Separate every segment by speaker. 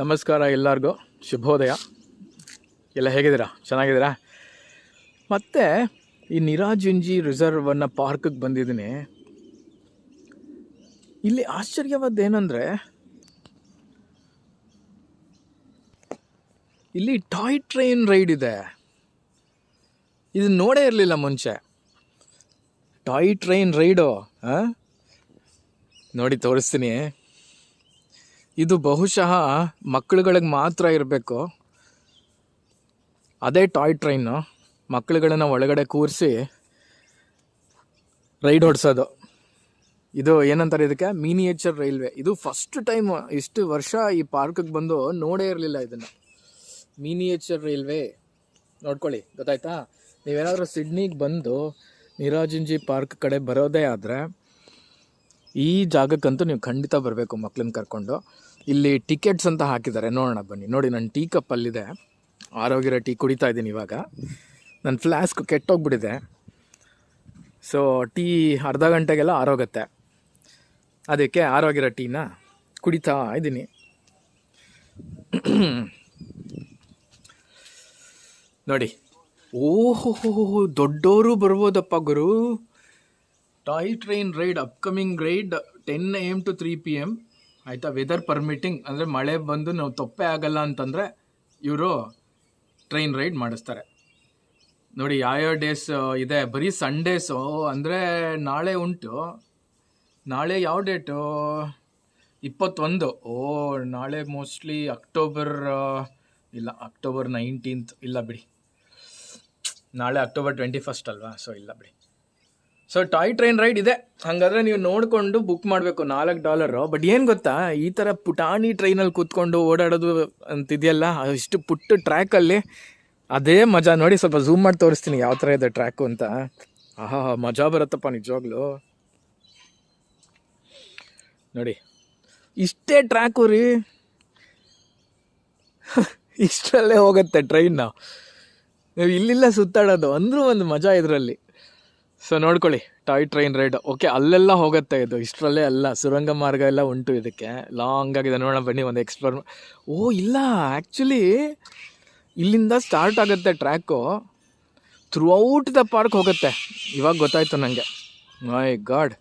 Speaker 1: ನಮಸ್ಕಾರ ಎಲ್ಲರಿಗೂ, ಶುಭೋದಯ. ಎಲ್ಲ ಹೇಗಿದ್ದೀರಾ? ಚೆನ್ನಾಗಿದ್ದೀರಾ? ಮತ್ತು ಈ ನಿರಾಜುಂಜಿ ರಿಸರ್ವ್ ಅನ್ನೋ ಪಾರ್ಕಿಗೆ ಬಂದಿದ್ದೀನಿ. ಇಲ್ಲಿ ಆಶ್ಚರ್ಯವಾದ್ದೇನೆಂದರೆ, ಇಲ್ಲಿ ಟಾಯ್ ಟ್ರೈನ್ ರೈಡ್ ಇದೆ. ಇದು ನೋಡೇ ಇರಲಿಲ್ಲ ಮುಂಚೆ. ಟಾಯ್ ಟ್ರೈನ್ ರೈಡು ನೋಡಿ ತೋರಿಸ್ತೀನಿ. ಇದು ಬಹುಶಃ ಮಕ್ಕಳುಗಳಿಗೆ ಮಾತ್ರ ಇರಬೇಕು. ಅದೇ ಟಾಯ್ ಟ್ರೈನು ಮಕ್ಕಳುಗಳನ್ನ ಒಳಗಡೆ ಕೂರಿಸಿ ರೈಡ್ ಹೊಡ್ಸೋದು. ಇದು ಏನಂತಾರೆ, ಇದಕ್ಕೆ ಮಿನಿಯೇಚರ್ ರೈಲ್ವೆ. ಇದು ಫಸ್ಟ್ ಟೈಮ್ ಇಷ್ಟು ವರ್ಷ ಈ ಪಾರ್ಕಿಗೆ ಬಂದು ನೋಡೇ ಇರಲಿಲ್ಲ ಇದನ್ನು. ಮಿನಿಯೇಚರ್ ರೈಲ್ವೆ ನೋಡ್ಕೊಳ್ಳಿ, ಗೊತ್ತಾಯ್ತಾ? ನೀವೇನಾದರೂ ಸಿಡ್ನಿಗೆ ಬಂದು ನಿರಾಜುಂಜಿ ಪಾರ್ಕ್ ಕಡೆ ಬರೋದೇ ಆದರೆ ಈ ಜಾಗಕ್ಕಂತೂ ನೀವು ಖಂಡಿತ ಬರಬೇಕು ಮಕ್ಕಳನ್ನ ಕರ್ಕೊಂಡು. ಇಲ್ಲಿ ಟಿಕೆಟ್ಸ್ ಅಂತ ಹಾಕಿದ್ದಾರೆ, ನೋಡೋಣ ಬನ್ನಿ. ನೋಡಿ, ನನ್ನ ಟೀ ಕಪ್ಪಲ್ಲಿದೆ, ಆರೋಗಿರೋ ಟೀ ಕುಡಿತಾ ಇದ್ದೀನಿ ಇವಾಗ. ನನ್ನ ಫ್ಲಾಸ್ಕ್ ಕೆಟ್ಟೋಗ್ಬಿಟ್ಟಿದೆ, ಸೊ ಟೀ ಅರ್ಧ ಗಂಟೆಗೆಲ್ಲ ಆರೋಗುತ್ತೆ. ಅದಕ್ಕೆ ಆರೋಗಿರೋ ಟೀನ ಕುಡಿತಾ ಇದ್ದೀನಿ. ನೋಡಿ, ಓಹೋ ದೊಡ್ಡವರು ಬರ್ಬೋದಪ್ಪ ಗುರು. Toy train ride, upcoming ride 10 AM to 3 PM, ಆಯಿತಾ? ವೆದರ್ ಪರ್ಮಿಟಿಂಗ್, ಅಂದರೆ ಮಳೆ ಬಂದು ನಾವು ತೊಪ್ಪೆ ಆಗಲ್ಲ ಅಂತಂದರೆ ಇವರು ಟ್ರೈನ್ ರೈಡ್ ಮಾಡಿಸ್ತಾರೆ. ನೋಡಿ ಯಾವ್ಯಾವ ಡೇಸ್ ಇದೆ, ಬರೀ ಸಂಡೇಸು. ಅಂದರೆ ನಾಳೆ ಉಂಟು. ನಾಳೆ ಯಾವ ಡೇಟು? 21. ನಾಳೆ ಮೋಸ್ಟ್ಲಿ ಅಕ್ಟೋಬರ್ 19th ಇಲ್ಲ ಬಿಡಿ. ನಾಳೆ October 21st ಅಲ್ವಾ, ಸೊ ಇಲ್ಲ ಬಿಡಿ. ಸೊ ಟಾಯ್ ಟ್ರೈನ್ ರೈಡ್ ಇದೆ. ಹಾಗಾದರೆ ನೀವು ನೋಡಿಕೊಂಡು ಬುಕ್ ಮಾಡಬೇಕು. $4. ಬಟ್ ಏನು ಗೊತ್ತಾ, ಈ ಥರ ಪುಟಾಣಿ ಟ್ರೈನಲ್ಲಿ ಕೂತ್ಕೊಂಡು ಓಡಾಡೋದು ಅಂತಿದೆಯಲ್ಲ, ಇಷ್ಟು ಪುಟ್ಟ ಟ್ರ್ಯಾಕಲ್ಲಿ ಅದೇ ಮಜಾ. ನೋಡಿ, ಸ್ವಲ್ಪ ಝೂಮ್ ಮಾಡಿ ತೋರಿಸ್ತೀನಿ ಯಾವ ಥರ ಇದೆ ಟ್ರ್ಯಾಕು ಅಂತ. ಮಜಾ ಬರುತ್ತಪ್ಪ ನಿಜವಾಗ್ಲೂ. ನೋಡಿ, ಇಷ್ಟೇ ಟ್ರ್ಯಾಕು ರೀ, ಇಷ್ಟರಲ್ಲೇ ಹೋಗುತ್ತೆ ಟ್ರೈನ್. ನೀವು ಇಲ್ಲಿಲ್ಲ ಸುತ್ತಾಡೋದು ಅಂದರೂ ಒಂದು ಮಜಾ ಇದರಲ್ಲಿ. ಸೊ ನೋಡ್ಕೊಳ್ಳಿ, ಟಾಯ್ ಟ್ರೈನ್ ರೈಡ್. ಓಕೆ, ಅಲ್ಲೆಲ್ಲ ಹೋಗುತ್ತೆ ಇದು, ಇಷ್ಟರಲ್ಲೇ ಅಲ್ಲ. ಸುರಂಗ ಮಾರ್ಗ ಎಲ್ಲ ಉಂಟು ಇದಕ್ಕೆ, ಲಾಂಗ್ ಆಗಿದೆ. ನೋಡೋಣ ಬನ್ನಿ, ಒಂದು ಎಕ್ಸ್ಪ್ಲೋರ್. ಇಲ್ಲ, ಆ್ಯಕ್ಚುಲಿ ಇಲ್ಲಿಂದ ಸ್ಟಾರ್ಟ್ ಆಗುತ್ತೆ track, throughout the park ಹೋಗುತ್ತೆ. ಇವಾಗ ಗೊತ್ತಾಯ್ತು ನನಗೆ. My god,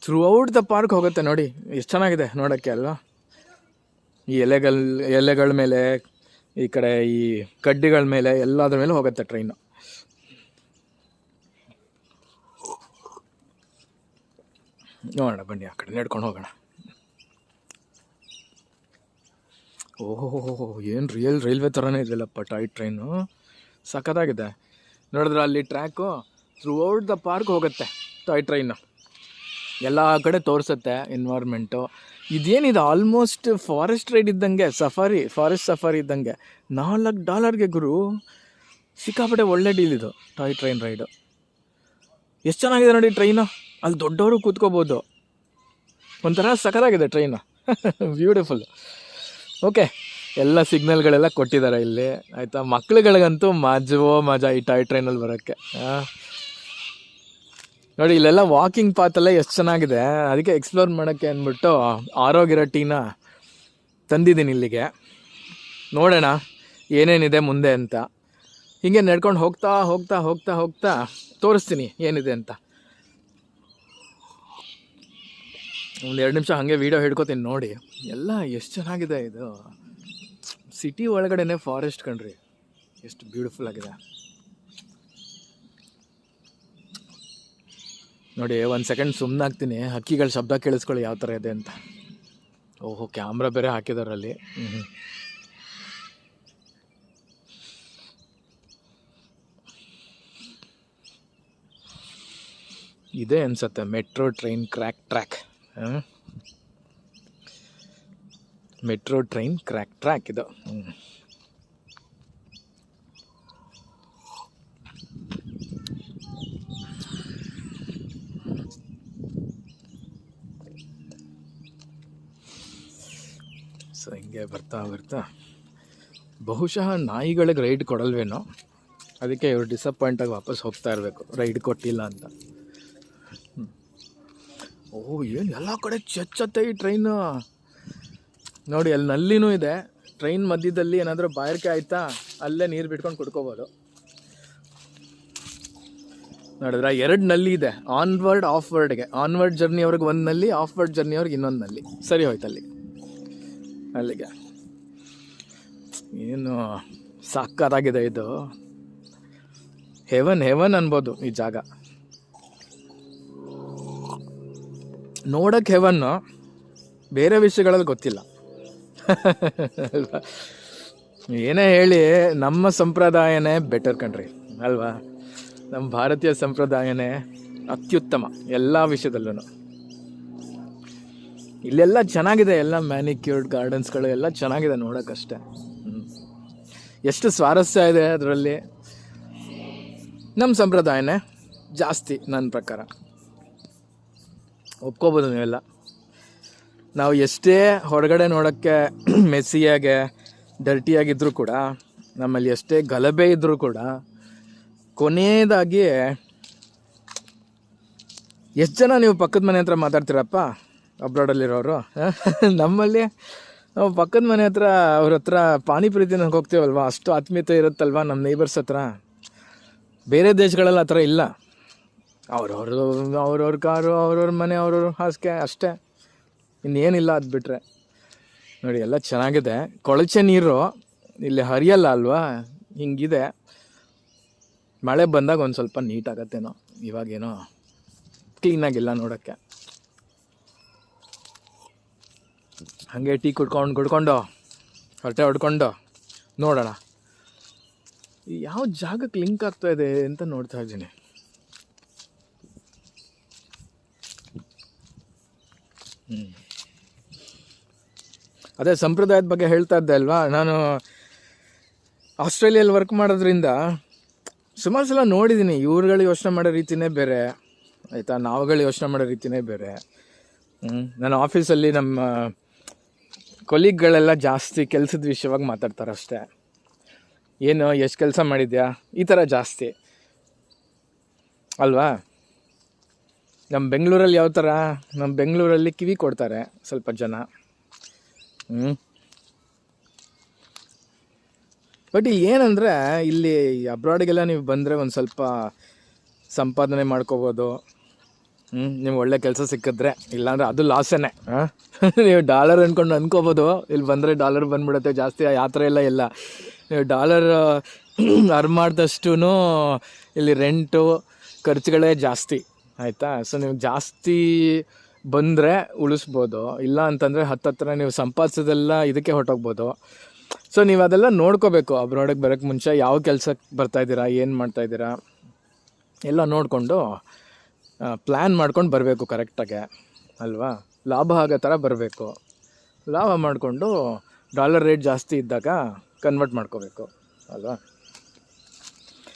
Speaker 1: throughout the park ಹೋಗುತ್ತೆ. ನೋಡಿ ಎಷ್ಟು ಚೆನ್ನಾಗಿದೆ ನೋಡೋಕ್ಕೆ ಅಲ್ವಾ? ಈ ಎಲೆಗಳ ಮೇಲೆ, ಈ ಕಡೆ ಈ ಕಡ್ಡಿಗಳ ಮೇಲೆ, ಎಲ್ಲದ್ರ ಮೇಲೆ ಹೋಗುತ್ತೆ ಟ್ರೈನು. ನೋಡೋಣ ಬನ್ನಿ, ಆ ಕಡೆ ನಡ್ಕೊಂಡು ಹೋಗೋಣ. ಓಹೋ, ಏನು ರಿಯಲ್ ರೈಲ್ವೆ ಥರನೇ ಇದೆಯಲ್ಲಪ್ಪ ಟಾಯ್ ಟ್ರೈನು, ಸಖತ್ತಾಗಿದೆ. ನೋಡಿದ್ರೆ ಅಲ್ಲಿ track throughout the park ಹೋಗುತ್ತೆ ಟಾಯ್ ಟ್ರೈನು. ಎಲ್ಲ ಕಡೆ ತೋರಿಸುತ್ತೆ ಎನ್ವೈರ್ಮೆಂಟು. ಇದೇನಿದೆ, ಆಲ್ಮೋಸ್ಟ್ ಫಾರೆಸ್ಟ್ ರೈಡ್ ಇದ್ದಂಗೆ, ಫಾರೆಸ್ಟ್ ಸಫಾರಿ ಇದ್ದಂಗೆ. $4 ಗುರು, ಸಿಕ್ಕಾಪಟ್ಟೆ ಒಳ್ಳೆ ಡೀಲ್ ಇದು ಟಾಯ್ ಟ್ರೈನ್ ರೈಡು. ಎಷ್ಟು ಚೆನ್ನಾಗಿದೆ ನೋಡಿ ಟ್ರೈನು. ಅಲ್ಲಿ ದೊಡ್ಡವರು ಕೂತ್ಕೋಬೋದು, ಒಂಥರ ಸಖತ್ತಾಗಿದೆ ಟ್ರೈನು. ಬ್ಯೂಟಿಫುಲ್. ಓಕೆ, ಎಲ್ಲ ಸಿಗ್ನಲ್ಗಳೆಲ್ಲ ಕೊಟ್ಟಿದ್ದಾರೆ ಇಲ್ಲಿ, ಆಯಿತಾ? ಮಕ್ಳುಗಳಿಗಂತೂ ಮಜಾ ಈ ಟಾಯ್ ಟ್ರೈನಲ್ಲಿ ಬರೋಕ್ಕೆ. ನೋಡಿ, ಇಲ್ಲೆಲ್ಲ ವಾಕಿಂಗ್ ಪಾತೆಲ್ಲ ಎಷ್ಟು ಚೆನ್ನಾಗಿದೆ. ಅದಕ್ಕೆ ಎಕ್ಸ್ಪ್ಲೋರ್ ಮಾಡೋಕ್ಕೆ ಅಂದ್ಬಿಟ್ಟು ಆರೋಗಿರೋ ಟೀನ ತಂದಿದ್ದೀನಿ ಇಲ್ಲಿಗೆ. ನೋಡೋಣ ಏನೇನಿದೆ ಮುಂದೆ ಅಂತ. ಹೀಗೆ ನಡ್ಕೊಂಡು ಹೋಗ್ತಾ ತೋರಿಸ್ತೀನಿ ಏನಿದೆ ಅಂತ. ಒಂದು 2 ನಿಮಿಷ ಹಾಗೆ ವೀಡಿಯೋ ಹಿಡ್ಕೋತೀನಿ. ನೋಡಿ ಎಲ್ಲ ಎಷ್ಟು ಚೆನ್ನಾಗಿದೆ. ಇದು ಸಿಟಿ ಒಳಗಡೆನೆ ಫಾರೆಸ್ಟ್ ಕಣ್ರಿ, ಎಷ್ಟು ಬ್ಯೂಟಿಫುಲ್ ಆಗಿದೆ ನೋಡಿ. 1 ಸೆಕೆಂಡ್ ಸುಮ್ಮನಾಗ್ತೀನಿ, ಹಕ್ಕಿಗಳ ಶಬ್ದ ಕೇಳಿಸ್ಕೊಳ್ಳಿ ಯಾವ ಥರ ಇದೆ ಅಂತ. ಓಹೋ, ಕ್ಯಾಮ್ರಾ ಬೇರೆ ಹಾಕಿದಾರಲ್ಲಿ. ಇದೆ ಅನ್ಸತ್ತೆ metro train track. Metro train track ಇದು. ಸೊ ಹಿಂಗೆ ಬರ್ತಾ ಬಹುಶಃ ನಾಯಿಗಳಿಗೆ ರೈಡ್ ಕೊಡಲ್ವೇನೋ, ಅದಕ್ಕೆ ಇವರು ಡಿಸಪಾಯಿಂಟಾಗಿ ವಾಪಸ್ ಹೋಗ್ತಾ ಇರಬೇಕು, ರೈಡ್ ಕೊಟ್ಟಿಲ್ಲ ಅಂತ. ಓ ಏನು ಎಲ್ಲ ಕಡೆ ಚಚ್ಚತ್ತೆ ಈ ಟ್ರೈನು. ನೋಡಿ ಅಲ್ಲಿ ನಲ್ಲಿನೂ ಇದೆ. ಟ್ರೈನ್ ಮಧ್ಯದಲ್ಲಿ ಏನಾದರೂ ಬಾಯಾರಿಕೆ ಆಯ್ತಾ ಅಲ್ಲೇ ನೀರು ಬಿಟ್ಕೊಂಡು ಕುಡ್ಕೋಬೋದು. ನೋಡಿದ್ರೆ 2 ನಲ್ಲಿ ಇದೆ, ಆನ್ವರ್ಡ್ ಆಫ್ವರ್ಡ್ಗೆ. ಆನ್ವರ್ಡ್ ಜರ್ನಿ ಅವ್ರಿಗೆ 1 ನಲ್ಲಿ, ಆಫ್ವರ್ಡ್ ಜರ್ನಿ ಅವ್ರಿಗೆ ಇನ್ನೊಂದು ನಲ್ಲಿ. ಸರಿ ಹೋಯ್ತು ಅಲ್ಲಿಗೆ. ಏನು ಸಾಕಾಗಿದೆ ಇದು. ಹೆವನ್ ಅನ್ಬೋದು ಈ ಜಾಗ. ನೋಡಕ್ಕೆ ಹೆವನ್ನು, ಬೇರೆ ವಿಷಯಗಳಲ್ಲಿ ಗೊತ್ತಿಲ್ಲ ಅಲ್ವಾ. ಏನೇ ಹೇಳಿ ನಮ್ಮ ಸಂಪ್ರದಾಯನೇ ಬೆಟರ್ ಕಣ್ರಿ ಅಲ್ವಾ. ನಮ್ಮ ಭಾರತೀಯ ಸಂಪ್ರದಾಯನೇ ಅತ್ಯುತ್ತಮ ಎಲ್ಲ ವಿಷಯದಲ್ಲೂ. ಇಲ್ಲೆಲ್ಲ ಚೆನ್ನಾಗಿದೆ, ಎಲ್ಲ ಮ್ಯಾನಿಕ್ಯೂರ್ಡ್ ಗಾರ್ಡನ್ಸ್ಗಳು ಎಲ್ಲ ಚೆನ್ನಾಗಿದೆ ನೋಡೋಕ್ಕಷ್ಟೇ. ಎಷ್ಟು ಸ್ವಾರಸ್ಯ ಇದೆ ಅದರಲ್ಲಿ. ನಮ್ಮ ಸಂಪ್ರದಾಯನೇ ಜಾಸ್ತಿ ನನ್ನ ಪ್ರಕಾರ, ಒಪ್ಕೋಬೋದು ನೀವೆಲ್ಲ. ನಾವು ಎಷ್ಟೇ ಹೊರಗಡೆ ನೋಡೋಕ್ಕೆ ಮೆಸ್ಸಿಯಾಗೆ ಡರ್ಟಿಯಾಗಿದ್ದರೂ ಕೂಡ, ನಮ್ಮಲ್ಲಿ ಎಷ್ಟೇ ಗಲಭೆ ಇದ್ದರೂ ಕೂಡ, ಕೊನೆಯದಾಗಿ ಎಷ್ಟು ಜನ ನೀವು ಪಕ್ಕದ ಮನೆ ಹತ್ರ ಮಾತಾಡ್ತೀರಪ್ಪ ಅಬ್ರಾಡಲ್ಲಿರೋರು? ನಮ್ಮಲ್ಲಿ ನಾವು ಪಕ್ಕದ ಮನೆ ಹತ್ರ ಅವ್ರ ಹತ್ರ ಪಾನಿಪುರಿ ತಿನ್ನೋಕೆ ಹೋಗ್ತೀವಲ್ವ, ಅಷ್ಟು ಆತ್ಮೀಯತೆ ಇರುತ್ತಲ್ವ ನಮ್ಮ ನೇಬರ್ಸ್ ಹತ್ರ. ಬೇರೆ ದೇಶಗಳಲ್ಲಿ ಆ ಥರ ಇಲ್ಲ. ಅವ್ರವ್ರ ಕಾರು, ಅವ್ರವ್ರ ಮನೆ, ಅವ್ರವ್ರ ಹಾಸಿಗೆ ಅಷ್ಟೇ, ಇನ್ನೇನಿಲ್ಲ. ಅದು ಬಿಟ್ಟರೆ ನೋಡಿ ಎಲ್ಲ ಚೆನ್ನಾಗಿದೆ. ಕೊಳಚೆ ನೀರು ಇಲ್ಲಿ ಹರಿಯಲ್ಲ ಅಲ್ವಾ, ಹಿಂಗಿದೆ. ಮಳೆ ಬಂದಾಗ ಒಂದು ಸ್ವಲ್ಪ ನೀಟಾಗತ್ತೇನೋ, ಇವಾಗೇನೋ ಕ್ಲೀನಾಗಿಲ್ಲ ನೋಡೋಕ್ಕೆ. ಹಾಗೆ ಟೀ ಕುಡ್ಕೊಂಡು ಹೊಟ್ಟೆ ಹೊಡ್ಕೊಂಡು ನೋಡೋಣ ಯಾವ ಜಾಗಕ್ಕೆ ಲಿಂಕ್ ಆಗ್ತಾ ಇದೆ ಅಂತ ನೋಡ್ತಾ ಇದ್ದೀನಿ. ಅದೇ ಸಂಪ್ರದಾಯದ ಬಗ್ಗೆ ಹೇಳ್ತಾ ಇದ್ದೆ ಅಲ್ವಾ. ನಾನು ಆಸ್ಟ್ರೇಲಿಯಲ್ಲಿ ವರ್ಕ್ ಮಾಡೋದ್ರಿಂದ ಸುಮಾರು ಸಲ ನೋಡಿದ್ದೀನಿ. ಇವ್ರುಗಳು ಯೋಚನೆ ಮಾಡೋ ರೀತಿಯೇ ಬೇರೆ ಆಯಿತಾ, ನಾವುಗಳು ಯೋಚನೆ ಮಾಡೋ ರೀತಿಯೇ ಬೇರೆ. ನನ್ನ ಆಫೀಸಲ್ಲಿ ನಮ್ಮ ಕೊಲೀಗ್ಗಳೆಲ್ಲ ಜಾಸ್ತಿ ಕೆಲಸದ ವಿಷಯವಾಗಿ ಮಾತಾಡ್ತಾರೆ ಅಷ್ಟೇ. ಏನು ಎಷ್ಟು ಕೆಲಸ ಮಾಡಿದ್ಯಾ ಈ ಥರ ಜಾಸ್ತಿ ಅಲ್ವಾ. ನಮ್ಮ ಬೆಂಗಳೂರಲ್ಲಿ ಯಾವ ಥರ, ನಮ್ಮ ಬೆಂಗಳೂರಲ್ಲಿ ಕಿವಿ ಕೊಡ್ತಾರೆ ಸ್ವಲ್ಪ ಜನ. ಬಟ್ ಏನಂದರೆ ಇಲ್ಲಿ ಅಬ್ರಾಡ್ಗೆಲ್ಲ ನೀವು ಬಂದರೆ ಒಂದು ಸ್ವಲ್ಪ ಸಂಪಾದನೆ ಮಾಡ್ಕೋಬೋದು. ನೀವು ಒಳ್ಳೆ ಕೆಲಸ ಸಿಕ್ಕಿದ್ರೆ, ಇಲ್ಲಾಂದರೆ ಅದು ಲಾಸೇನೆ. ನೀವು ಡಾಲರ್ ಅಂದ್ಕೊಂಡು ಅನ್ಕೋಬೋದು ಇಲ್ಲಿ ಬಂದರೆ ಡಾಲರ್ ಬಂದ್ಬಿಡುತ್ತೆ ಜಾಸ್ತಿ, ಆ ಥರ ಎಲ್ಲ ಇಲ್ಲ. ನೀವು ಡಾಲರ್ ಅರ್ನ್ ಮಾಡಿದಷ್ಟು ಇಲ್ಲಿ ರೆಂಟು ಖರ್ಚುಗಳೇ ಜಾಸ್ತಿ ಆಯಿತಾ. ಸೊ ನೀವು ಜಾಸ್ತಿ ಬಂದರೆ ಉಳಿಸ್ಬೋದು, ಇಲ್ಲ ಅಂತಂದರೆ ಹತ್ತತ್ರ ನೀವು ಸಂಪಾದಿಸೋದೆಲ್ಲ ಇದಕ್ಕೆ ಹೊರಟೋಗ್ಬೋದು. ಸೊ ನೀವು ಅದೆಲ್ಲ ನೋಡ್ಕೋಬೇಕು. ಅಬ್ರಾಡಿಗೆ ಬರೋಕ್ಕೆ ಮುಂಚೆ ಯಾವ ಕೆಲಸಕ್ಕೆ ಬರ್ತಾಯಿದ್ದೀರಾ, ಏನು ಮಾಡ್ತಾಯಿದ್ದೀರಾ ಎಲ್ಲ ನೋಡಿಕೊಂಡು ಪ್ಲ್ಯಾನ್ ಮಾಡ್ಕೊಂಡು ಬರಬೇಕು ಕರೆಕ್ಟಾಗೆ ಅಲ್ವಾ. ಲಾಭ ಆಗೋ ಥರ ಬರಬೇಕು. ಲಾಭ ಮಾಡಿಕೊಂಡು ಡಾಲರ್ ರೇಟ್ ಜಾಸ್ತಿ ಇದ್ದಾಗ ಕನ್ವರ್ಟ್ ಮಾಡ್ಕೋಬೇಕು ಅಲ್ವಾ.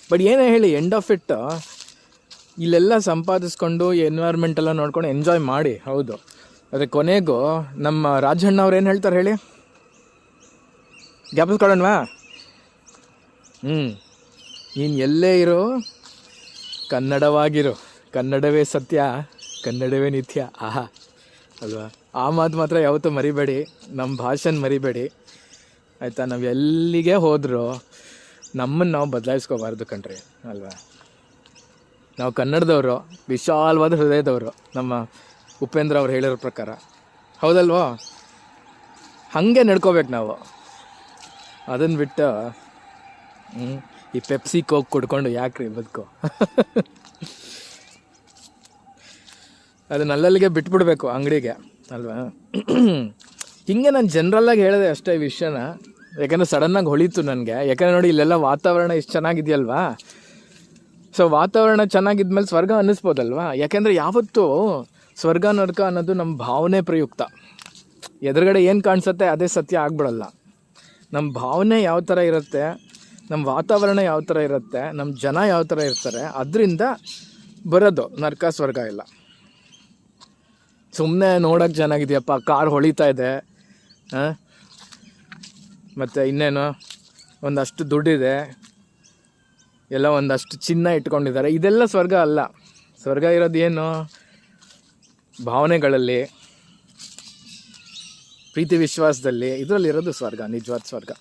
Speaker 1: ಬಟ್ ಏನೇ ಹೇಳಿ, ಎಂಡ್ ಆಫ್ ಇಟ್ ಇಲ್ಲೆಲ್ಲ ಸಂಪಾದಿಸ್ಕೊಂಡು ಎನ್ವೈರ್ಮೆಂಟೆಲ್ಲ ನೋಡ್ಕೊಂಡು ಎಂಜಾಯ್ ಮಾಡಿ, ಹೌದು. ಆದರೆ ಕೊನೆಗೂ ನಮ್ಮ ರಾಜಣ್ಣ ಅವ್ರು ಏನು ಹೇಳ್ತಾರೆ ಹೇಳಿ, ಜ್ಞಾಪಿಸ್ಕೊಳ್ಳೋಣವಾ? ನೀನು ಎಲ್ಲೇ ಇರೋ ಕನ್ನಡವಾಗಿರು, ಕನ್ನಡವೇ ಸತ್ಯ, ಕನ್ನಡವೇ ನಿತ್ಯ. ಆಹಾ ಅಲ್ವಾ. ಆ ಮಾತು ಮಾತ್ರ ಯಾವತ್ತೂ ಮರಿಬೇಡಿ, ನಮ್ಮ ಭಾಷೆನ ಮರಿಬೇಡಿ ಆಯಿತಾ. ನಾವು ಎಲ್ಲಿಗೆ ಹೋದರೂ ನಮ್ಮನ್ನು ನಾವು ಬದಲಾಯಿಸ್ಕೋಬಾರ್ದು ಕಣ್ರಿ ಅಲ್ವಾ. ನಾವು ಕನ್ನಡದವರು, ವಿಶಾಲವಾದ ಹೃದಯದವರು, ನಮ್ಮ ಉಪೇಂದ್ರ ಅವ್ರು ಹೇಳಿರೋ ಪ್ರಕಾರ, ಹೌದಲ್ವೋ? ಹಾಗೆ ನಡ್ಕೋಬೇಕು ನಾವು. ಅದನ್ನು ಬಿಟ್ಟು ಈ ಪೆಪ್ಸಿ ಕೋಕ್ ಕುಡ್ಕೊಂಡು ಯಾಕ್ರಿ ಬದುಕು ಅದನ್ನ ಅಲ್ಲಲ್ಲಿಗೆ ಬಿಟ್ಬಿಡ್ಬೇಕು ಅಂಗಡಿಗೆ ಅಲ್ವಾ. ಹಿಂಗೆ ನಾನು ಜನ್ರಲ್ಲಾಗಿ ಹೇಳಿದೆ ಅಷ್ಟೇ ಈ ವಿಷಯನ, ಯಾಕಂದರೆ ಸಡನ್ನಾಗಿ ಹೊಳೀತು ನನಗೆ. ಯಾಕಂದರೆ ನೋಡಿ ಇಲ್ಲೆಲ್ಲ ವಾತಾವರಣ ಎಷ್ಟು ಚೆನ್ನಾಗಿದೆಯಲ್ವಾ. ಸೊ ವಾತಾವರಣ ಚೆನ್ನಾಗಿದ್ಮೇಲೆ ಸ್ವರ್ಗ ಅನ್ನಿಸ್ಬೋದಲ್ವಾ. ಯಾಕೆಂದರೆ ಯಾವತ್ತೂ ಸ್ವರ್ಗ ನರಕ ಅನ್ನೋದು ನಮ್ಮ ಭಾವನೆ ಪ್ರಯುಕ್ತ. ಎದುರುಗಡೆ ಏನು ಕಾಣಿಸುತ್ತೆ ಅದೇ ಸತ್ಯ ಆಗ್ಬಿಡಲ್ಲ. ನಮ್ಮ ಭಾವನೆ ಯಾವ ಥರ ಇರುತ್ತೆ, ನಮ್ಮ ವಾತಾವರಣ ಯಾವ ಥರ ಇರುತ್ತೆ, ನಮ್ಮ ಜನ ಯಾವ ಥರ ಇರ್ತಾರೆ, ಅದರಿಂದ ಬರೋದು ನರಕ ಸ್ವರ್ಗ ಇಲ್ಲ. ಸುಮ್ಮನೆ ನೋಡೋಕ್ಕೆ ಚೆನ್ನಾಗಿದೆಯಪ್ಪ, ಕಾರ್ ಹೊಳಿತಾ ಇದೆ, ಮತ್ತು ಇನ್ನೇನು ಒಂದಷ್ಟು ದುಡ್ಡಿದೆ, ಎಲ್ಲ ಒಂದಷ್ಟು ಚಿನ್ನ ಇಟ್ಕೊಂಡಿದ್ದಾರೆ, ಇದೆಲ್ಲ ಸ್ವರ್ಗ ಅಲ್ಲ. ಸ್ವರ್ಗ ಇರೋದು ಏನು, ಭಾವನೆಗಳಲ್ಲಿ, ಪ್ರೀತಿ ವಿಶ್ವಾಸದಲ್ಲಿ, ಇದರಲ್ಲಿರೋದು ಸ್ವರ್ಗ, ನಿಜವಾದ ಸ್ವರ್ಗ.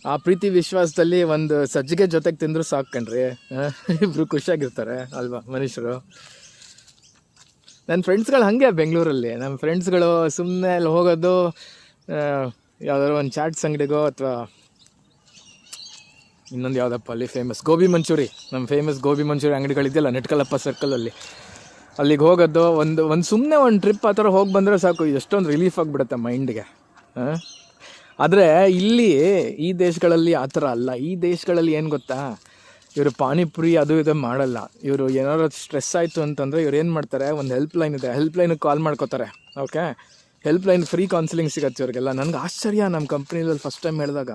Speaker 1: ಆ ಪ್ರೀತಿ ವಿಶ್ವಾಸದಲ್ಲಿ ಒಂದು ಸಜ್ಜಿಗೆ ಜೊತೆಗೆ ತಿಂದರೂ ಸಾಕು ಕಣ್ರಿ, ಇಬ್ಬರು ಖುಷಿಯಾಗಿರ್ತಾರೆ ಅಲ್ವಾ ಮನುಷ್ಯರು. ನನ್ನ ಫ್ರೆಂಡ್ಸ್ಗಳು ಹಾಗೆ ಬೆಂಗಳೂರಲ್ಲಿ, ನಮ್ಮ ಫ್ರೆಂಡ್ಸ್ಗಳು ಸುಮ್ಮನೆ ಅಲ್ಲಿ ಹೋಗೋದು, ಯಾವುದಾದ್ರು ಒಂದು ಚಾಟ್ಸ್ ಅಂಗಡಿಗೋ ಅಥವಾ ಇನ್ನೊಂದು ಯಾವುದಪ್ಪ ಅಲ್ಲಿ ಫೇಮಸ್ ಗೋಬಿ ಮಂಚೂರಿ, ನಮ್ಮ ಫೇಮಸ್ ಗೋಬಿ ಮಂಚೂರಿ ಅಂಗಡಿಗಳಿದೆಯಲ್ಲ ನೆಟ್ಕಲಪ್ಪ ಸರ್ಕಲಲ್ಲಿ, ಅಲ್ಲಿಗೆ ಹೋಗೋದು. ಒಂದು ಸುಮ್ಮನೆ ಒಂದು ಟ್ರಿಪ್ ಆ ಥರ ಹೋಗಿ ಬಂದರೆ ಸಾಕು, ಎಷ್ಟೊಂದು ರಿಲೀಫ್ ಆಗಿಬಿಡುತ್ತೆ ಮೈಂಡ್ಗೆ. ಆದರೆ ಇಲ್ಲಿ ಈ ದೇಶಗಳಲ್ಲಿ ಆ ಥರ ಅಲ್ಲ. ಈ ದೇಶಗಳಲ್ಲಿ ಏನು ಗೊತ್ತಾ, ಇವರು ಪಾನಿಪುರಿ ಅದು ಇದು ಮಾಡಲ್ಲ. ಇವರು ಏನಾದ್ರು ಸ್ಟ್ರೆಸ್ ಆಯಿತು ಅಂತಂದರೆ ಇವ್ರು ಏನು ಮಾಡ್ತಾರೆ, ಒಂದು ಹೆಲ್ಪ್ ಲೈನ್ ಇದೆ, ಹೆಲ್ಪ್ ಲೈನಿಗೆ ಕಾಲ್ ಮಾಡ್ಕೋತಾರೆ. Okay, help line free counselling ಸಿಗುತ್ತೆ ಇವ್ರಿಗೆಲ್ಲ. ನನಗೆ ಆಶ್ಚರ್ಯ, ನಮ್ಮ ಕಂಪ್ನಿಯಲ್ಲಿ ಫಸ್ಟ್ ಟೈಮ್ ಹೇಳಿದಾಗ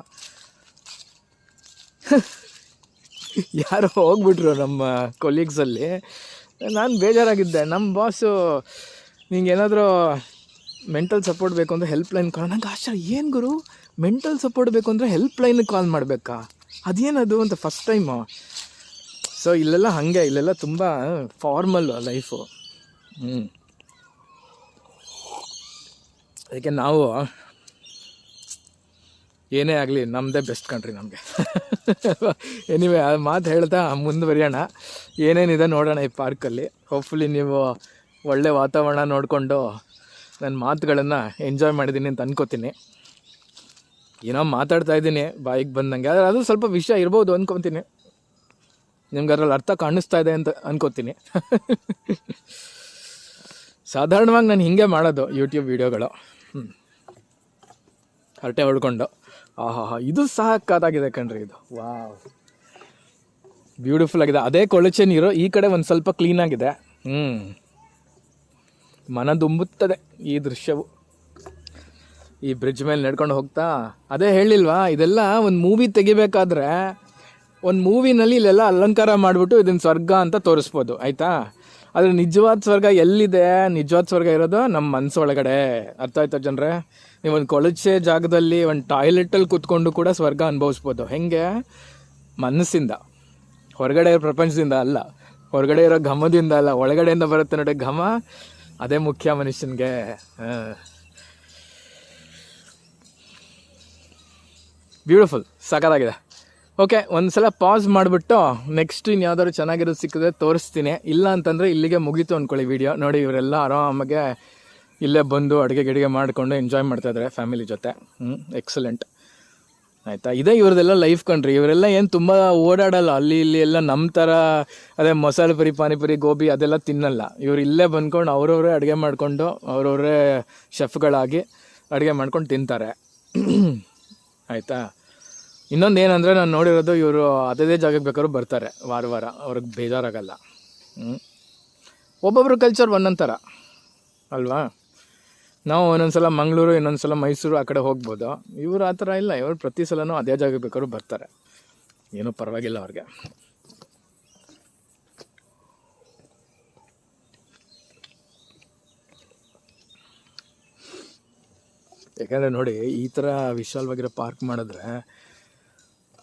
Speaker 1: ಯಾರೋ ಹೋಗ್ಬಿಟ್ರು ನಮ್ಮ ಕೊಲೀಗ್ಸಲ್ಲಿ. ನಾನು ಬೇಜಾರಾಗಿದ್ದೆ. ನಮ್ಮ ಬಾಸು ನಿಂಗೆ ಏನಾದರೂ ಮೆಂಟಲ್ ಸಪೋರ್ಟ್ ಬೇಕು ಅಂದರೆ ಹೆಲ್ಪ್ ಲೈನ್ ಕಾಲ್. ನಂಗೆ ಆಶ್ಚರ್ಯ, ಏನು ಗುರು ಮೆಂಟಲ್ ಸಪೋರ್ಟ್ ಬೇಕು ಅಂದರೆ ಹೆಲ್ಪ್ ಲೈನಿಗೆ ಕಾಲ್ ಮಾಡಬೇಕಾ, ಅದೇನದು ಅಂತ ಫಸ್ಟ್ ಟೈಮು. ಸೊ ಇಲ್ಲೆಲ್ಲ ಹಾಗೆ, ಇಲ್ಲೆಲ್ಲ ತುಂಬ ಫಾರ್ಮಲ್ಲು ಲೈಫು. ಅದಕ್ಕೆ ನಾವು ಏನೇ ಆಗಲಿ ನಮ್ಮದೇ ಬೆಸ್ಟ್ ಕಂಟ್ರಿ ನಮಗೆ. ಎನಿವೆ, ಆ ಮಾತು ಹೇಳ್ತಾ ಮುಂದುವರಿಯೋಣ. ಏನೇನಿದೆ ನೋಡೋಣ ಈ ಪಾರ್ಕಲ್ಲಿ. ಹೋಪ್ಫುಲಿ ನೀವು ಒಳ್ಳೆ ವಾತಾವರಣ ನೋಡಿಕೊಂಡು ನನ್ನ ಮಾತುಗಳನ್ನು ಎಂಜಾಯ್ ಮಾಡಿದ್ದೀನಿ ಅಂತ ಅನ್ಕೋತೀನಿ. ಏನೋ ಮಾತಾಡ್ತಾ ಇದ್ದೀನಿ ಬಾಯಿಗೆ ಬಂದಂಗೆ, ಆದರೆ ಅದು ಸ್ವಲ್ಪ ವಿಷಯ ಇರ್ಬೋದು ಅಂದ್ಕೊತೀನಿ. ನಿಮ್ಗೆ ಅದ್ರಲ್ಲಿ ಅರ್ಥ ಕಾಣಿಸ್ತಾ ಇದೆ ಅಂತ ಅನ್ಕೋತೀನಿ. ಸಾಧಾರಣವಾಗಿ ನಾನು ಹಿಂಗೆ ಮಾಡೋದು ಯೂಟ್ಯೂಬ್ ವೀಡಿಯೋಗಳು. ಹರಟೆ ಹೊಡ್ಕೊಂಡು. ಇದು ಸಾಕಾಗಿದೆ ಕಣ್ರಿ, ಇದು ವಾವ್, ಬ್ಯೂಟಿಫುಲ್ ಆಗಿದೆ. ಅದೇ ಕೊಳಚೆ ನೀರು, ಈ ಕಡೆ ಒಂದು ಸ್ವಲ್ಪ ಕ್ಲೀನಾಗಿದೆ. ಮನದುಂಬುತ್ತದೆ ಈ ದೃಶ್ಯವು. ಈ ಬ್ರಿಡ್ಜ್ ಮೇಲೆ ನಡ್ಕೊಂಡು ಹೋಗ್ತಾ, ಅದೇ ಹೇಳಿಲ್ವಾ, ಇದೆಲ್ಲ ಒಂದು ಮೂವಿ ತೆಗಿಬೇಕಾದ್ರೆ ಒಂದು ಮೂವಿನಲ್ಲಿ ಇಲ್ಲೆಲ್ಲ ಅಲಂಕಾರ ಮಾಡಿಬಿಟ್ಟು ಇದನ್ನು ಸ್ವರ್ಗ ಅಂತ ತೋರಿಸ್ಬೋದು, ಆಯಿತಾ. ಆದರೆ ನಿಜವಾದ ಸ್ವರ್ಗ ಎಲ್ಲಿದೆ? ನಿಜವಾದ ಸ್ವರ್ಗ ಇರೋದು ನಮ್ಮ ಮನಸ್ಸೊಳಗಡೆ. ಅರ್ಥ ಆಯ್ತಾ ಜನರೇ? ನೀವು ಒಂದು ಕೊಳಚೆ ಜಾಗದಲ್ಲಿ ಒಂದು ಟಾಯ್ಲೆಟಲ್ಲಿ ಕೂತ್ಕೊಂಡು ಕೂಡ ಸ್ವರ್ಗ ಅನುಭವಿಸ್ಬೋದು. ಹೆಂಗೆ? ಮನಸ್ಸಿಂದ, ಹೊರಗಡೆ ಇರೋ ಪ್ರಪಂಚದಿಂದ ಅಲ್ಲ, ಹೊರಗಡೆ ಇರೋ ಘಮದಿಂದ ಅಲ್ಲ, ಒಳಗಡೆಯಿಂದ ಬರುತ್ತೆ ನೋಡಿ ಘಮ, ಅದೇ ಮುಖ್ಯ ಮನುಷ್ಯನಿಗೆ. ಬ್ಯೂಟಿಫುಲ್, ಸಖತ್ತಾಗಿದೆ. ಓಕೆ, ಒಂದು ಸಲ ಪಾಸ್ ಮಾಡಿಬಿಟ್ಟು ನೆಕ್ಸ್ಟ್ ಇನ್ಯಾವ್ದಾದ್ರು ಚೆನ್ನಾಗಿರೋದು ಸಿಕ್ಕಿದ್ರೆ ತೋರಿಸ್ತೀನಿ. ಇಲ್ಲ ಅಂತಂದರೆ ಇಲ್ಲಿಗೆ ಮುಗೀತು ಅಂದ್ಕೊಳ್ಳಿ ವಿಡಿಯೋ. ನೋಡಿ, ಇವರೆಲ್ಲ ಆರಾಮಾಗೆ ಇಲ್ಲೇ ಬಂದು ಅಡುಗೆ ಮಾಡಿಕೊಂಡು ಎಂಜಾಯ್ ಮಾಡ್ತಾಯಿದ್ದಾರೆ ಫ್ಯಾಮಿಲಿ ಜೊತೆ. ಎಕ್ಸಲೆಂಟ್, ಆಯಿತಾ. ಇದೇ ಇವ್ರದ್ದೆಲ್ಲ ಲೈಫ್ ಕಂಡ್ರಿ. ಇವರೆಲ್ಲ ಏನು ತುಂಬ ಓಡಾಡಲ್ಲ ಅಲ್ಲಿ ಇಲ್ಲಿ ಎಲ್ಲ ನಮ್ಮ ಥರ. ಅದೇ ಮಸಾಲೆ ಪುರಿ, ಪಾನಿಪುರಿ, ಗೋಬಿ ಅದೆಲ್ಲ ತಿನ್ನಲ್ಲ. ಇವ್ರು ಇಲ್ಲೇ ಬಂದ್ಕೊಂಡು ಅವ್ರವರೇ ಅಡುಗೆ ಮಾಡಿಕೊಂಡು ಅವ್ರವರೇ ಶೆಫ್ಗಳಾಗಿ ಅಡುಗೆ ಮಾಡ್ಕೊಂಡು ತಿಂತಾರೆ, ಆಯಿತಾ. ಇನ್ನೊಂದು ಏನಂದರೆ, ನಾನು ನೋಡಿರೋದು ಇವರು ಅದೇ ಜಾಗಕ್ಕೆ ಬೇಕಾದ್ರೂ ಬರ್ತಾರೆ ವಾರ, ಅವ್ರಿಗೆ ಬೇಜಾರಾಗಲ್ಲ. ಒಬ್ಬೊಬ್ರು ಕಲ್ಚರ್ ಒಂದೊಂದು ಥರ ಅಲ್ವಾ. ನಾವು ಒಂದೊಂದು ಸಲ ಮಂಗಳೂರು, ಇನ್ನೊಂದು ಸಲ ಮೈಸೂರು ಆ ಕಡೆ ಹೋಗ್ಬೋದು. ಇವರು ಆ ಥರ ಇಲ್ಲ, ಇವರು ಪ್ರತಿ ಸಲನೂ ಅದೇ ಜಾಗಕ್ಕೆ ಬೇಕಾದ್ರೂ ಬರ್ತಾರೆ, ಏನೂ ಪರವಾಗಿಲ್ಲ ಅವ್ರಿಗೆ. ಯಾಕಂದರೆ ನೋಡಿ, ಈ ಥರ ವಿಶಾಲವಾಗಿರೋ ಪಾರ್ಕ್ ಮಾಡಿದ್ರೆ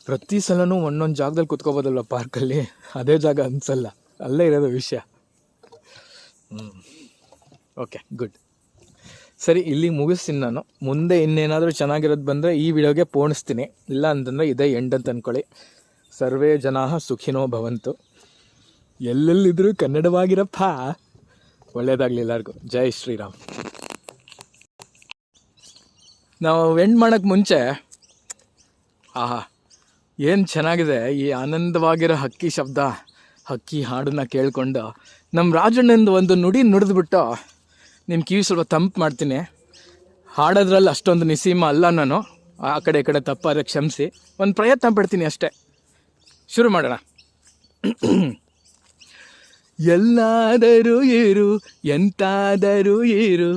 Speaker 1: ಪ್ರತಿ ಸಲನೂ ಒಂದೊಂದು ಜಾಗದಲ್ಲಿ ಕುತ್ಕೋಬೋದಲ್ವ ಪಾರ್ಕಲ್ಲಿ, ಅದೇ ಜಾಗ ಅನಿಸಲ್ಲ, ಅಲ್ಲೇ ಇರೋದು ವಿಷಯ. Okay, good. ಸರಿ, ಇಲ್ಲಿಗೆ ಮುಗಿಸ್ತೀನಿ ನಾನು. ಮುಂದೆ ಇನ್ನೇನಾದರೂ ಚೆನ್ನಾಗಿರೋದು ಬಂದರೆ ಈ ವಿಡಿಯೋಗೆ ಪೋಣಿಸ್ತೀನಿ. ಇಲ್ಲ ಅಂತಂದರೆ ಇದೇ ಎಂಡ್ ಅಂತ ಅಂದ್ಕೊಳ್ಳಿ. ಸರ್ವೇ ಜನಾಃ ಸುಖಿನೋ ಭವಂತು. ಎಲ್ಲೆಲ್ಲಿದ್ದರೂ ಕನ್ನಡವಾಗಿರಪ್ಪ. ಒಳ್ಳೆಯದಾಗಲಿ ಎಲ್ಲರಿಗೂ. ಜೈ ಶ್ರೀರಾಮ್. ನಾವು ಎಂಡ್ ಮಾಡೋಕ್ಕೆ ಮುಂಚೆ, ಏನು ಚೆನ್ನಾಗಿದೆ ಈ ಆನಂದವಾಗಿರೋ ಹಕ್ಕಿ ಶಬ್ದ, ಹಕ್ಕಿ ಹಾಡನ್ನ ಕೇಳಿಕೊಂಡು ನಮ್ಮ ರಾಜಣ್ಣಂದು ಒಂದು ನುಡಿ ನುಡಿದ್ಬಿಟ್ಟು ನಿಮ್ಮ ಕಿವಿ ಸ್ವಲ್ಪ ತಂಪು ಮಾಡ್ತೀನಿ. ಹಾಡೋದ್ರಲ್ಲಿ ಅಷ್ಟೊಂದು ನಿಸೀಮ ಅಲ್ಲ ನಾನು, ಆ ಕಡೆ ಈ ಕಡೆ ತಪ್ಪಾದ್ರೆ ಕ್ಷಮಿಸಿ. ಒಂದು ಪ್ರಯತ್ನ ಪಡ್ತೀನಿ ಅಷ್ಟೇ. ಶುರು ಮಾಡೋಣ. ಎಲ್ಲಾದರೂ ಇರು, ಎಂತಾದರೂ ಇರು,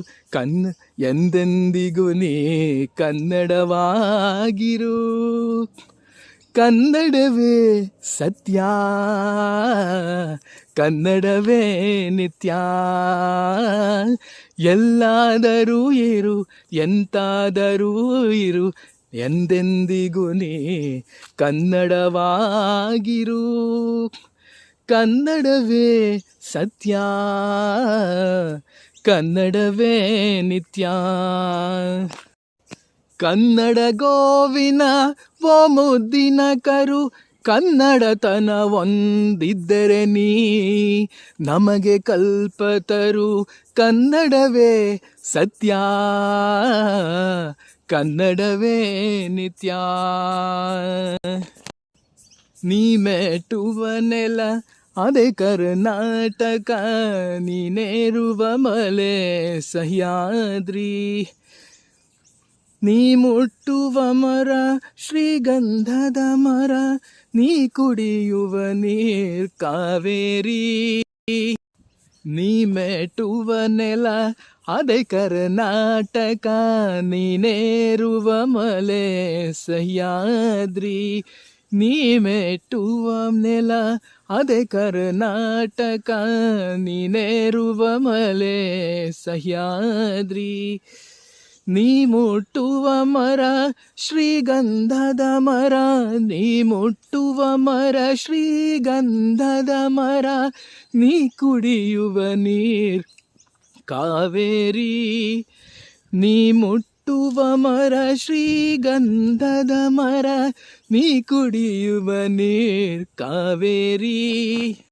Speaker 1: ಎಂದೆಂದಿಗೂ ನೀ ಕನ್ನಡವಾಗಿರು. ಕನ್ನಡವೇ ಸತ್ಯ, ಕನ್ನಡವೇ ನಿತ್ಯ. ಎಲ್ಲಾದರೂ ಇರು, ಎಂತಾದರೂ ಇರು, ಎಂದೆಂದಿಗೂ ನೀ ಕನ್ನಡವಾಗಿರು. ಕನ್ನಡವೇ ಸತ್ಯ, ಕನ್ನಡವೇ ನಿತ್ಯ. ಕನ್ನಡ ಗೋವಿನ ಓ ಮುದ್ದಿನ ಕರು, ಕನ್ನಡತನ ಒಂದಿದ್ದರೆ ನೀ ನಮಗೆ ಕಲ್ಪತರು. ಕನ್ನಡವೇ ಸತ್ಯ, ಕನ್ನಡವೇ ನಿತ್ಯ. ನೀ ಮೆಟ್ಟುವ ನೆಲ ಅದೇ ಕರ್ನಾಟಕ, ನೀನೇರುವ ಮಲೆ ಸಹ್ಯಾದ್ರಿ. ನೀ ಮುಟ್ಟುವ ಮರ ಶ್ರೀಗಂಧದ ಮರ, ನೀ ಕುಡಿಯುವ ನೀರ್ ಕಾವೇರಿ. ನೀ ಮೆಟ್ಟುವ ನೆಲ ಅದೇ ಕರ್ನಾಟಕ, ನೀನೇರುವ ಮಲೆ ಸಹ್ಯಾದ್ರಿ. ನೀ ಮೆಟ್ಟುವ ನೆಲ ಅದೇ ಕರ್ನಾಟಕ, ನೀನೇರುವ ಮಲೆ ಸಹ್ಯಾದ್ರಿ. ನೀ ಮುಟ್ಟುವ ಮರ ಶ್ರೀಗಂಧದ ಮರ, ನೀ ಮುಟ್ಟುವ ಮರ ಶ್ರೀಗಂಧದ ಮರ, ನೀ ಕುಡಿಯುವ ನೀರ್ ಕಾವೇರಿ. ನೀ ಮುಟ್ಟುವ ಮರ ಶ್ರೀಗಂಧದ ಮರ, ನೀ ಕುಡಿಯುವ ನೀರ್ ಕಾವೇರಿ.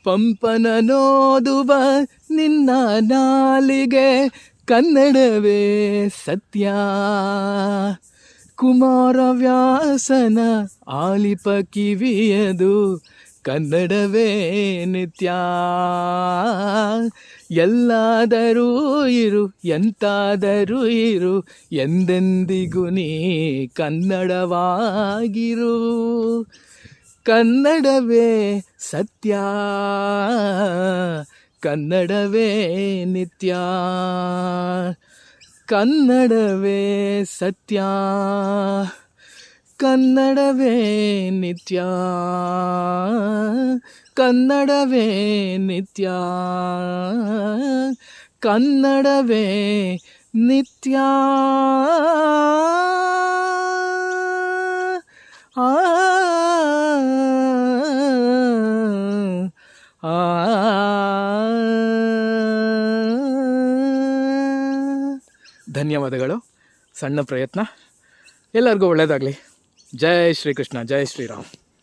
Speaker 1: ಪಂಪನ ನೋದುವ ನಿನ್ನ ನಾಲಿಗೆ, ಕನ್ನಡವೇ ಸತ್ಯ. ಕುಮಾರವ್ಯಾಸನ ಆಲಿಪ ಕಿವಿಯದು, ಕನ್ನಡವೇ ನಿತ್ಯ. ಎಲ್ಲಾದರೂ ಇರು ಎಂತಾದರೂ ಇರು, ಎಂದೆಂದಿಗೂ ನೀ ಕನ್ನಡವಾಗಿರು. ಕನ್ನಡವೇ ಸತ್ಯ, ಕನ್ನಡವೇ ನಿತ್ಯ. ಕನ್ನಡವೇ ಸತ್ಯ, ಕನ್ನಡವೇ ನಿತ್ಯ. ಕನ್ನಡವೇ ನಿತ್ಯ, ಕನ್ನಡವೇ ನಿತ್ಯ. ಧನ್ಯವಾದಗಳು. ಸಣ್ಣ ಪ್ರಯತ್ನ. ಎಲ್ಲರಿಗೂ ಒಳ್ಳೆಯದಾಗಲಿ. ಜೈ ಶ್ರೀಕೃಷ್ಣ, ಜೈ ಶ್ರೀರಾಮ್.